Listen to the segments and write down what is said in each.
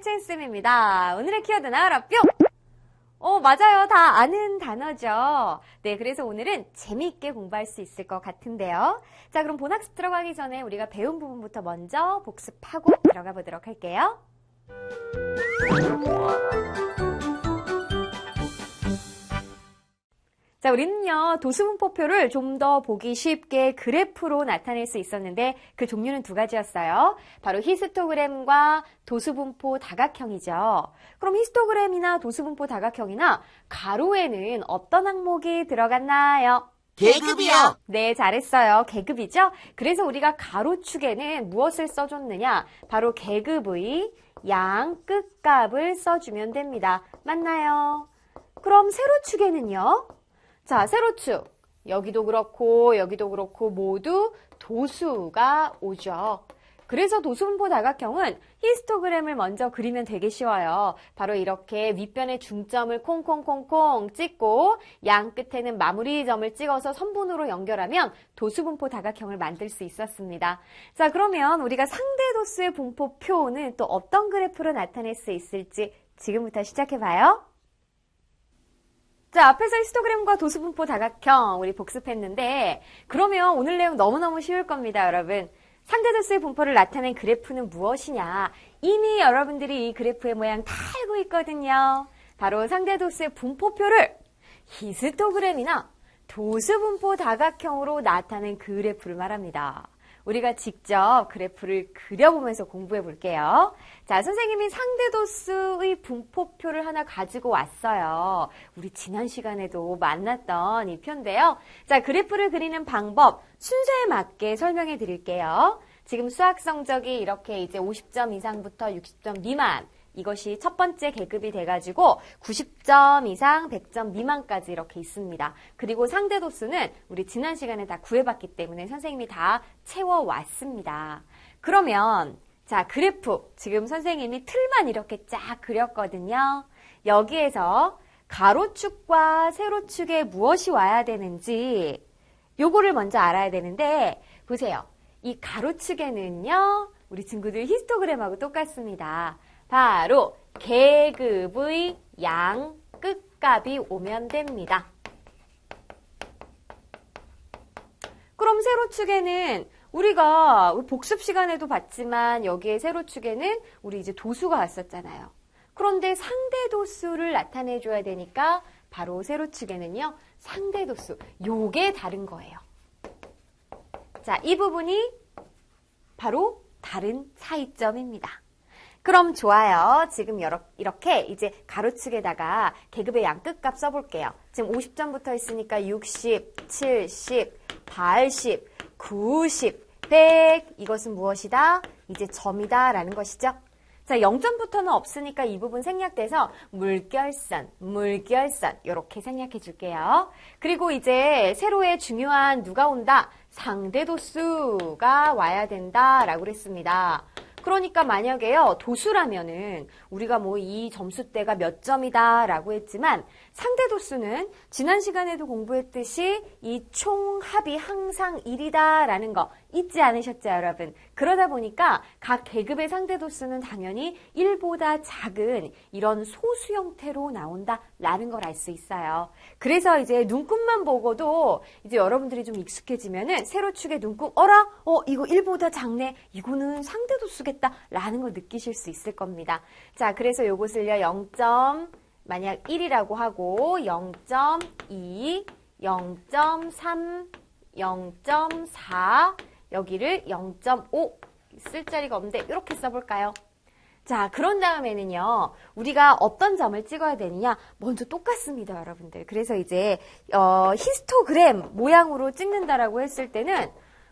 최은쌤입니다. 오늘의 키워드는 알아 뿅! 맞아요. 다 아는 단어죠. 네, 그래서 오늘은 재미있게 공부할 수 있을 것 같은데요. 자, 그럼 본학습 들어가기 전에 우리가 배운 부분부터 먼저 복습하고 들어가 보도록 할게요. 자, 우리는요, 도수분포표를 좀 더 보기 쉽게 그래프로 나타낼 수 있었는데 그 종류는 두 가지였어요. 바로 히스토그램과 도수분포 다각형이죠. 그럼 히스토그램이나 도수분포 다각형이나 가로에는 어떤 항목이 들어갔나요? 계급이요. 네, 잘했어요. 계급이죠? 그래서 우리가 가로축에는 무엇을 써줬느냐? 바로 계급의 양 끝값을 써주면 됩니다. 맞나요? 그럼 세로축에는요? 자, 세로축. 여기도 그렇고 모두 도수가 오죠. 그래서 도수분포 다각형은 히스토그램을 먼저 그리면 되게 쉬워요. 바로 이렇게 윗변에 중점을 콩콩콩콩 찍고 양 끝에는 마무리점을 찍어서 선분으로 연결하면 도수분포 다각형을 만들 수 있었습니다. 자, 그러면 우리가 상대 도수의 분포표는 또 어떤 그래프로 나타낼 수 있을지 지금부터 시작해봐요. 자, 앞에서 히스토그램과 도수분포 다각형 우리 복습했는데 그러면 오늘 내용 너무너무 쉬울 겁니다, 여러분. 상대도수의 분포를 나타낸 그래프는 무엇이냐? 이미 여러분들이 이 그래프의 모양 다 알고 있거든요. 바로 상대도수의 분포표를 히스토그램이나 도수분포 다각형으로 나타낸 그래프를 말합니다. 우리가 직접 그래프를 그려보면서 공부해 볼게요. 자, 선생님이 상대도수의 분포표를 하나 가지고 왔어요. 우리 지난 시간에도 만났던 이 표인데요. 자, 그래프를 그리는 방법 순서에 맞게 설명해 드릴게요. 지금 수학 성적이 이렇게 이제 50점 이상부터 60점 미만 이것이 첫 번째 계급이 돼가지고 90점 이상 100점 미만까지 이렇게 있습니다. 그리고 상대도수는 우리 지난 시간에 다 구해봤기 때문에 선생님이 다 채워왔습니다. 그러면 자, 그래프 지금 선생님이 틀만 이렇게 쫙 그렸거든요. 여기에서 가로축과 세로축에 무엇이 와야 되는지 요거를 먼저 알아야 되는데 보세요. 이 가로축에는요. 우리 친구들 히스토그램하고 똑같습니다. 바로 계급의 양 끝값이 오면 됩니다. 그럼 세로축에는 우리가 복습 시간에도 봤지만 여기에 세로축에는 우리 이제 도수가 왔었잖아요. 그런데 상대도수를 나타내줘야 되니까 바로 세로축에는요. 상대도수, 요게 다른 거예요. 자, 이 부분이 바로 다른 차이점입니다. 그럼 좋아요. 지금 이렇게 이제 가로축에다가 계급의 양 끝값 써볼게요. 지금 50점부터 있으니까 60, 70, 80, 90, 100 이것은 무엇이다? 이제 점이다 라는 것이죠. 자, 0점부터는 없으니까 이 부분 생략돼서 물결선 이렇게 생략해 줄게요. 그리고 이제 세로에 중요한 누가 온다? 상대도수가 와야 된다라고 그랬습니다. 그러니까 만약에요, 도수라면은 우리가 뭐 이 점수대가 몇 점이다 라고 했지만 상대도수는 지난 시간에도 공부했듯이 이 총합이 항상 1이다 라는 거 잊지 않으셨죠, 여러분? 그러다 보니까 각 계급의 상대도수는 당연히 1보다 작은 이런 소수 형태로 나온다 라는 걸 알 수 있어요. 그래서 이제 눈금만 보고도 이제 여러분들이 좀 익숙해지면은 세로축의 눈금, 이거 1보다 작네. 이거는 상대도수겠다 라는 걸 느끼실 수 있을 겁니다. 자, 그래서 요것을요, 0. 만약 1이라고 하고 0.2, 0.3, 0.4 여기를 0.5 쓸 자리가 없는데 이렇게 써볼까요? 자, 그런 다음에는요, 우리가 어떤 점을 찍어야 되느냐? 먼저 똑같습니다, 여러분들. 그래서 이제 히스토그램 모양으로 찍는다라고 했을 때는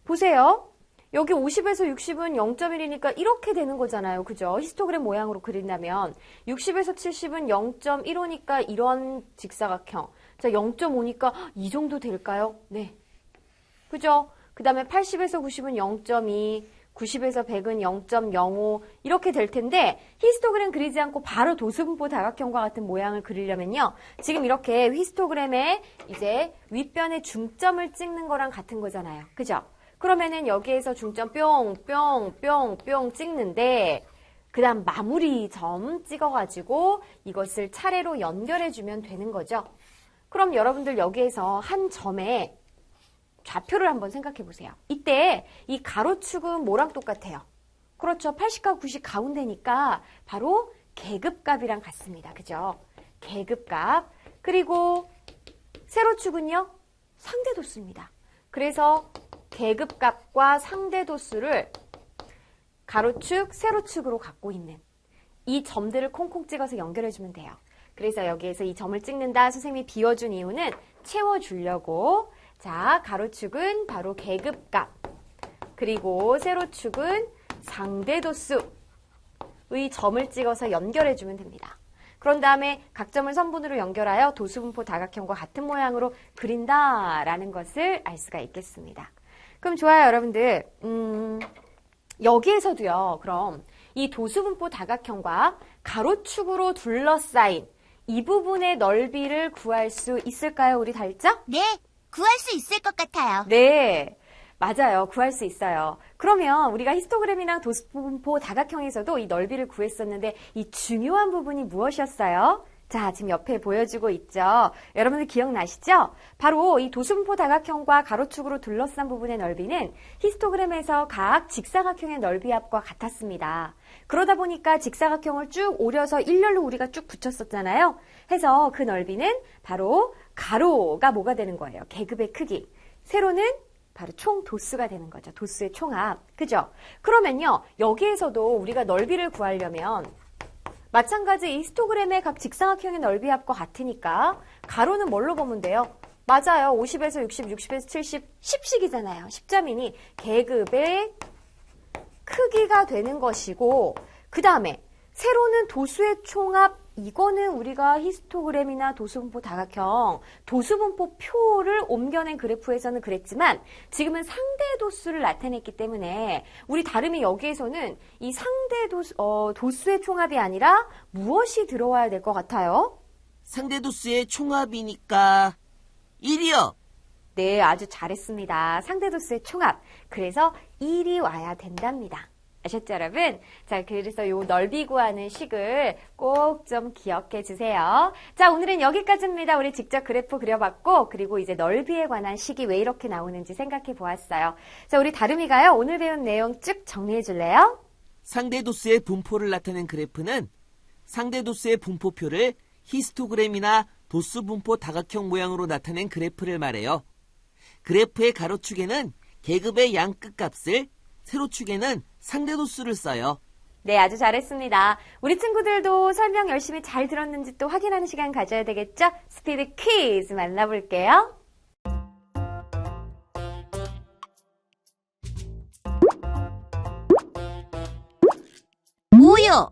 보세요. 여기 50에서 60은 0.1이니까 이렇게 되는 거잖아요. 그죠? 히스토그램 모양으로 그린다면 60에서 70은 0.15니까 이런 직사각형. 자, 0.5니까 이 정도 될까요? 네. 그죠? 그 다음에 80에서 90은 0.2, 90에서 100은 0.05 이렇게 될 텐데 히스토그램 그리지 않고 바로 도수분포 다각형과 같은 모양을 그리려면요. 지금 이렇게 히스토그램에 이제 윗변에 중점을 찍는 거랑 같은 거잖아요. 그죠? 그러면은 여기에서 중점 뿅 찍는데 그 다음 마무리 점 찍어가지고 이것을 차례로 연결해주면 되는 거죠. 그럼 여러분들 여기에서 한 점에 좌표를 한번 생각해 보세요. 이때 이 가로축은 뭐랑 똑같아요? 그렇죠. 80과 90 가운데니까 바로 계급값이랑 같습니다. 그죠? 계급값. 그리고 세로축은요? 상대도수입니다. 그래서 계급값과 상대도수를 가로축, 세로축으로 갖고 있는 이 점들을 콩콩 찍어서 연결해주면 돼요. 그래서 여기에서 이 점을 찍는다 선생님이 비워준 이유는 채워주려고. 자, 가로축은 바로 계급값, 그리고 세로축은 상대도수의 점을 찍어서 연결해주면 됩니다. 그런 다음에 각 점을 선분으로 연결하여 도수분포 다각형과 같은 모양으로 그린다라는 것을 알 수가 있겠습니다. 그럼 좋아요, 여러분들. 여기에서도요, 그럼 이 도수분포 다각형과 가로축으로 둘러싸인 이 부분의 넓이를 구할 수 있을까요, 우리 달자? 네, 구할 수 있을 것 같아요. 네, 맞아요. 구할 수 있어요. 그러면 우리가 히스토그램이랑 도수분포 다각형에서도 이 넓이를 구했었는데 이 중요한 부분이 무엇이었어요? 자, 지금 옆에 보여주고 있죠. 여러분들 기억나시죠? 바로 이 도수분포 다각형과 가로축으로 둘러싼 부분의 넓이는 히스토그램에서 각 직사각형의 넓이 합과 같았습니다. 그러다 보니까 직사각형을 쭉 오려서 일렬로 우리가 쭉 붙였었잖아요. 해서 그 넓이는 바로 가로가 뭐가 되는 거예요? 계급의 크기. 세로는 바로 총 도수가 되는 거죠. 도수의 총합. 그죠? 그러면요, 여기에서도 우리가 넓이를 구하려면 마찬가지 이 히스토그램의 각 직사각형의 넓이 합과 같으니까 가로는 뭘로 보면 돼요? 맞아요. 50에서 60, 60에서 70, 10씩이잖아요. 10점이니 계급의 크기가 되는 것이고, 그 다음에 세로는 도수의 총합. 이거는 우리가 히스토그램이나 도수분포 다각형, 도수분포 표를 옮겨낸 그래프에서는 그랬지만 지금은 상대도수를 나타냈기 때문에 우리 다름이 여기에서는 이 도수의 총합이 아니라 무엇이 들어와야 될 것 같아요? 상대도수의 총합이니까 1이요. 네, 아주 잘했습니다. 상대도수의 총합. 그래서 1이 와야 된답니다. 아셨죠, 여러분? 자, 그래서 요 넓이 구하는 식을 꼭 좀 기억해 주세요. 자, 오늘은 여기까지입니다. 우리 직접 그래프 그려봤고, 그리고 이제 넓이에 관한 식이 왜 이렇게 나오는지 생각해 보았어요. 자, 우리 다름이가요, 오늘 배운 내용 쭉 정리해 줄래요? 상대도수의 분포를 나타낸 그래프는 상대도수의 분포표를 히스토그램이나 도수분포 다각형 모양으로 나타낸 그래프를 말해요. 그래프의 가로축에는 계급의 양 끝값을, 세로축에는 상대도수를 써요. 네, 아주 잘했습니다. 우리 친구들도 설명 열심히 잘 들었는지 또 확인하는 시간 가져야 되겠죠? 스피드 퀴즈 만나볼게요. 뭐요?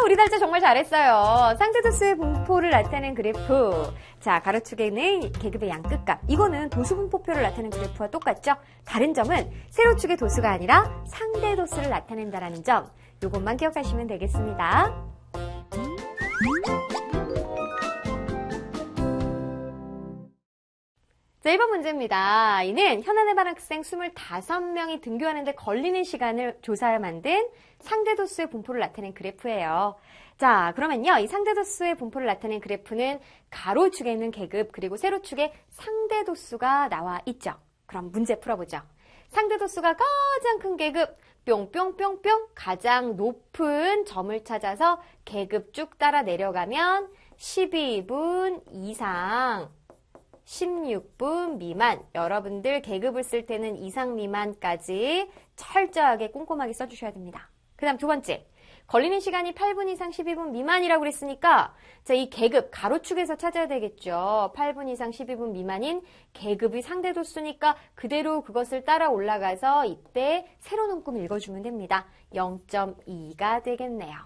우리 달자 정말 잘했어요. 상대도수의 분포를 나타낸 그래프. 자, 가로축에는 계급의 양 끝값. 이거는 도수분포표를 나타낸 그래프와 똑같죠? 다른 점은 세로축의 도수가 아니라 상대도수를 나타낸다는 점. 이것만 기억하시면 되겠습니다. 자, 1번 문제입니다. 이는 현안해반 학생 25명이 등교하는데 걸리는 시간을 조사해 만든 상대도수의 분포를 나타낸 그래프예요. 자, 그러면요, 이 상대도수의 분포를 나타낸 그래프는 가로축에는 계급, 그리고 세로축에 상대도수가 나와 있죠. 그럼 문제 풀어보죠. 상대도수가 가장 큰 계급, 뿅뿅뿅뿅, 가장 높은 점을 찾아서 계급 쭉 따라 내려가면 12분 이상, 16분 미만, 여러분들 계급을 쓸 때는 이상 미만까지 철저하게 꼼꼼하게 써주셔야 됩니다. 그 다음 두 번째, 걸리는 시간이 8분 이상 12분 미만이라고 그랬으니까 자, 이 계급 가로축에서 찾아야 되겠죠. 8분 이상 12분 미만인 계급이 상대도수니까 그대로 그것을 따라 올라가서 이때 세로 눈금 읽어주면 됩니다. 0.2가 되겠네요.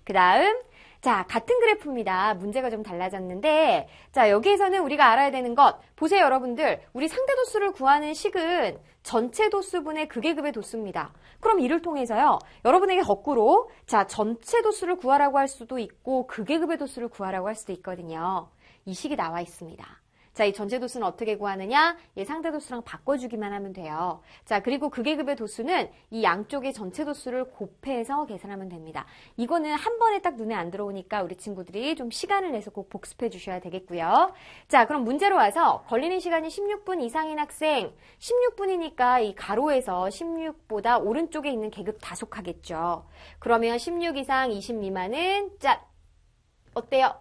그 다음, 자, 같은 그래프입니다. 문제가 좀 달라졌는데, 자, 여기에서는 우리가 알아야 되는 것, 보세요, 여러분들. 우리 상대도수를 구하는 식은 전체 도수분의 극계급의 도수입니다. 그럼 이를 통해서요, 여러분에게 거꾸로, 자, 전체 도수를 구하라고 할 수도 있고, 극계급의 도수를 구하라고 할 수도 있거든요. 이 식이 나와 있습니다. 자, 이 전체 도수는 어떻게 구하느냐? 얘 상대 도수랑 바꿔주기만 하면 돼요. 자, 그리고 그 계급의 도수는 이 양쪽의 전체 도수를 곱해서 계산하면 됩니다. 이거는 한 번에 딱 눈에 안 들어오니까 우리 친구들이 좀 시간을 내서 꼭 복습해 주셔야 되겠고요. 자, 그럼 문제로 와서 걸리는 시간이 16분 이상인 학생, 16분이니까 이 가로에서 16보다 오른쪽에 있는 계급 다속하겠죠. 그러면 16 이상 20 미만은 짠! 어때요?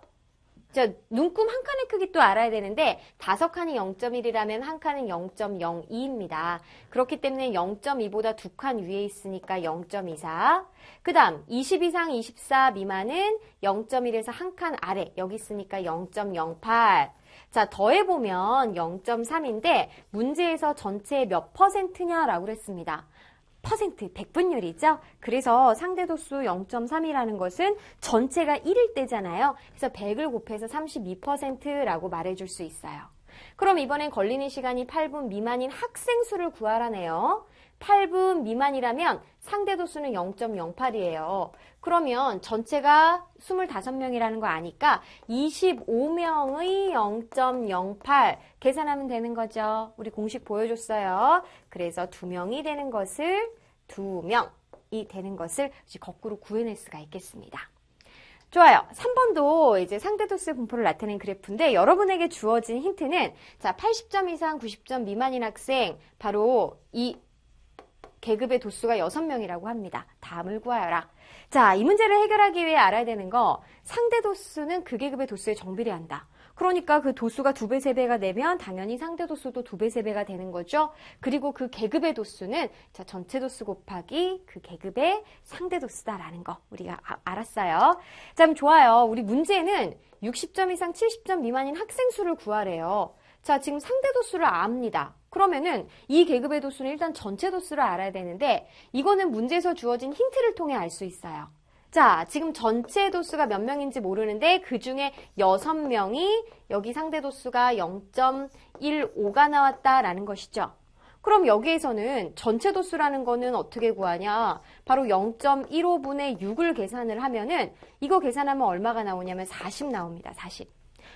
자, 눈금 한 칸의 크기 또 알아야 되는데 5칸이 0.1이라면 한 칸은 0.02입니다. 그렇기 때문에 0.2보다 2칸 위에 있으니까 0.24. 그 다음 20 이상 24 미만은 0.1에서 한 칸 아래 여기 있으니까 0.08. 자, 더해보면 0.3인데 문제에서 전체의 몇 %냐라고 그랬습니다. 퍼센트, 백분율이죠. 그래서 상대도수 0.3이라는 것은 전체가 1일 때잖아요. 그래서 100을 곱해서 32%라고 말해줄 수 있어요. 그럼 이번엔 걸리는 시간이 8분 미만인 학생 수를 구하라네요. 8분 미만이라면 상대도수는 0.08이에요. 그러면 전체가 25명이라는 거 아니까 25명의 0.08 계산하면 되는 거죠. 우리 공식 보여줬어요. 그래서 2명이 되는 것을 2명이 되는 것을 거꾸로 구해낼 수가 있겠습니다. 좋아요. 3번도 이제 상대도수의 분포를 나타낸 그래프인데 여러분에게 주어진 힌트는 자, 80점 이상 90점 미만인 학생 바로 이 계급의 도수가 6명이라고 합니다. 다음을 구하여라. 자, 이 문제를 해결하기 위해 알아야 되는 거 상대 도수는 그 계급의 도수에 정비례한다. 그러니까 그 도수가 2배, 3배가 되면 당연히 상대 도수도 2배, 3배가 되는 거죠. 그리고 그 계급의 도수는 자, 전체 도수 곱하기 그 계급의 상대 도수다라는 거 우리가 알았어요. 자, 그럼 좋아요. 우리 문제는 60점 이상 70점 미만인 학생 수를 구하래요. 자, 지금 상대 도수를 압니다. 그러면은 이 계급의 도수는 일단 전체 도수를 알아야 되는데 이거는 문제에서 주어진 힌트를 통해 알 수 있어요. 자, 지금 전체 도수가 몇 명인지 모르는데 그 중에 6명이 여기 상대 도수가 0.15가 나왔다라는 것이죠. 그럼 여기에서는 전체 도수라는 거는 어떻게 구하냐? 바로 0.15분의 6을 계산을 하면은 이거 계산하면 얼마가 나오냐면 40 나옵니다. 40.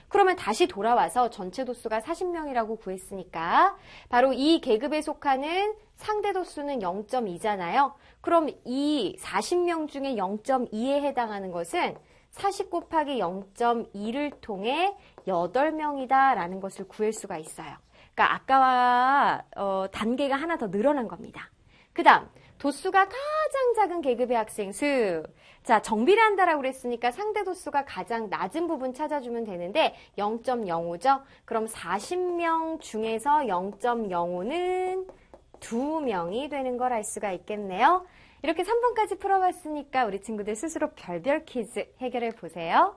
그러면 다시 돌아와서 전체 도수가 40명이라고 구했으니까 바로 이 계급에 속하는 상대 도수는 0.2잖아요. 그럼 이 40명 중에 0.2에 해당하는 것은 40 곱하기 0.2를 통해 8명이다 라는 것을 구할 수가 있어요. 그러니까 아까와 단계가 하나 더 늘어난 겁니다. 그 다음 도수가 가장 작은 계급의 학생 수. 자, 정비례한다라고 그랬으니까 상대 도수가 가장 낮은 부분 찾아주면 되는데 0.05죠. 그럼 40명 중에서 0.05는 2명이 되는 걸 알 수가 있겠네요. 이렇게 3번까지 풀어봤으니까 우리 친구들 스스로 별별 퀴즈 해결해 보세요.